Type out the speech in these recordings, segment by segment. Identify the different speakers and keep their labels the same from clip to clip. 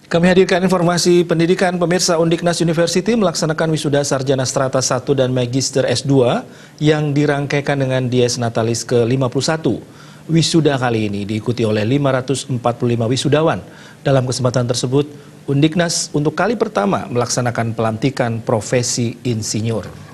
Speaker 1: Kami hadirkan informasi pendidikan. Pemirsa, Undiknas University melaksanakan wisuda sarjana strata 1 dan magister S2 yang dirangkaikan dengan dies natalis ke-51. Wisuda kali ini diikuti oleh 545 wisudawan. Dalam kesempatan tersebut, Undiknas untuk kali pertama melaksanakan pelantikan profesi insinyur.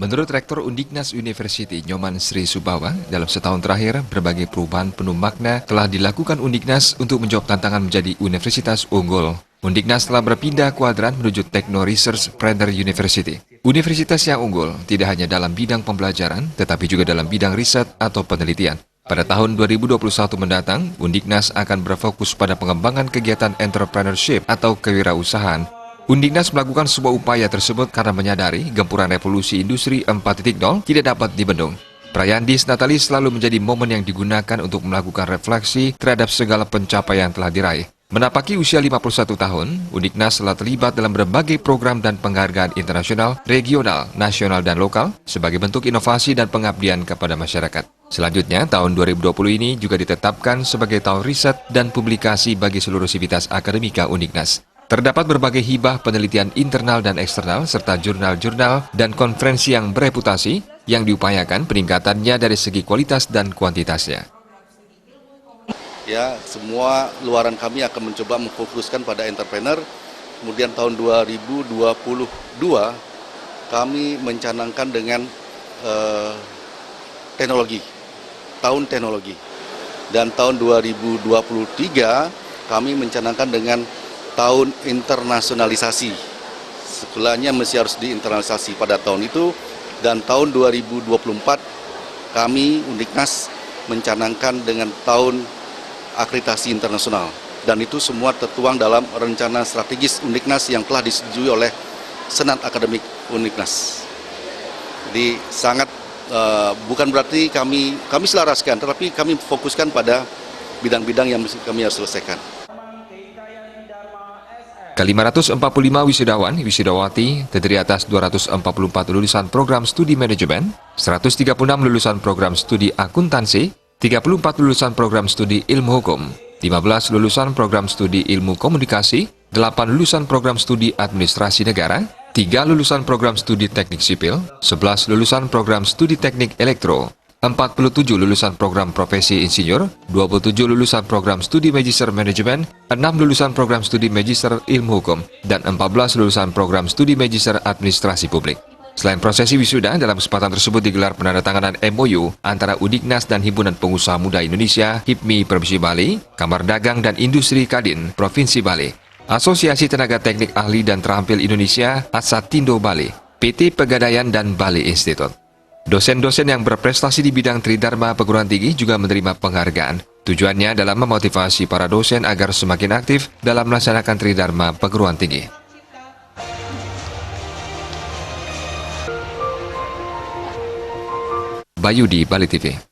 Speaker 2: Menurut Rektor Undiknas University Nyoman Sri Subawa, dalam setahun terakhir, berbagai perubahan penuh makna telah dilakukan Undiknas untuk menjawab tantangan menjadi universitas unggul. Undiknas telah berpindah kuadran menuju Techno Research Partner University. Universitas yang unggul tidak hanya dalam bidang pembelajaran, tetapi juga dalam bidang riset atau penelitian. Pada tahun 2021 mendatang, Undiknas akan berfokus pada pengembangan kegiatan entrepreneurship atau kewirausahaan. Undiknas melakukan sebuah upaya tersebut karena menyadari gempuran revolusi industri 4.0 tidak dapat dibendung. Perayaan Dies Natalis selalu menjadi momen yang digunakan untuk melakukan refleksi terhadap segala pencapaian yang telah diraih. Menapaki usia 51 tahun, Undiknas telah terlibat dalam berbagai program dan penghargaan internasional, regional, nasional, dan lokal sebagai bentuk inovasi dan pengabdian kepada masyarakat. Selanjutnya, tahun 2020 ini juga ditetapkan sebagai tahun riset dan publikasi bagi seluruh sivitas akademika Undiknas. Terdapat berbagai hibah penelitian internal dan eksternal, serta jurnal-jurnal dan konferensi yang bereputasi yang diupayakan peningkatannya dari segi kualitas dan kuantitasnya.
Speaker 3: Ya, semua luaran kami akan mencoba memfokuskan pada entrepreneur. Kemudian tahun 2022 kami mencanangkan dengan teknologi, tahun teknologi. Dan tahun 2023 kami mencanangkan dengan tahun internasionalisasi. Sekolahnya mesti harus diinternalisasi pada tahun itu. Dan tahun 2024 kami Undiknas mencanangkan dengan tahun akreditasi internasional. Dan itu semua tertuang dalam rencana strategis Undiknas yang telah disetujui oleh Senat Akademik Undiknas. Jadi sangat bukan berarti kami selaraskan, tetapi kami fokuskan pada bidang-bidang yang kami harus selesaikan.
Speaker 2: Ke-545 wisudawan, wisudawati terdiri atas 244 lulusan program studi manajemen, 136 lulusan program studi akuntansi, 34 lulusan program studi ilmu hukum, 15 lulusan program studi ilmu komunikasi, 8 lulusan program studi administrasi negara, 3 lulusan program studi teknik sipil, 11 lulusan program studi teknik elektro, 47 lulusan program profesi insinyur, 27 lulusan program studi magister manajemen, 6 lulusan program studi magister ilmu hukum, dan 14 lulusan program studi magister administrasi publik. Selain prosesi wisuda, dalam kesempatan tersebut digelar penandatanganan MOU antara Undiknas dan Himpunan Pengusaha Muda Indonesia, HIPMI Provinsi Bali, Kamar Dagang dan Industri Kadin Provinsi Bali, Asosiasi Tenaga Teknik Ahli dan Terampil Indonesia, Asatindo Bali, PT Pegadaian dan Bali Institute. Dosen-dosen yang berprestasi di bidang Tridharma Perguruan Tinggi juga menerima penghargaan. Tujuannya adalah memotivasi para dosen agar semakin aktif dalam melaksanakan Tridharma Perguruan Tinggi. Bayu di Bali TV.